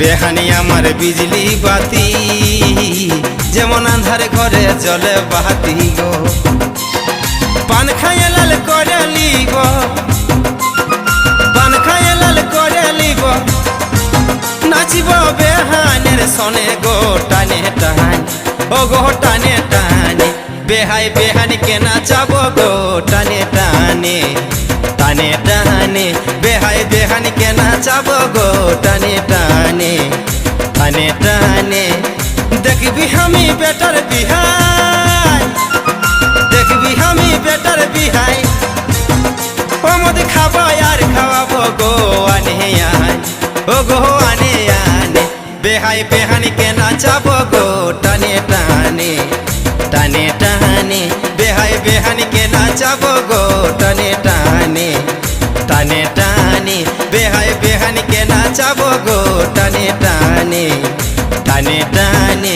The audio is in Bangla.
বেহানি আমার বিজলি বাতি, যেমন আন্ধার ঘরে চলে বাতি গো। পান খাইয়ে লাল করে লিব, পান খাইয়ে লাল করে লিব, নাচিব বেহানের সনে গো টানে টানে, ও গো টানে টানে। বেহাই বেহানিকে নাচাবো গো টানে টানে, টানে টানে। বেহাই বেহানিকে নাচাবো গো টানে টানে, টানে টানে। দেখবি আমি বেটার বিহাই, দেখবি আমি বেটার বিহাই, মদ খাবো আর খাওয়াবো গো আনে আনে, ও গো আনে আনে। বেহাই বেহানিকে নাচাবো গো টানে টানে, টানে টানে। বেহাই বেহানিকে নাচাবো গো টানে টানে, টানে টানে। বেহাই বেহানিকে নাচাবো গো টানে টানে, টানে টানে।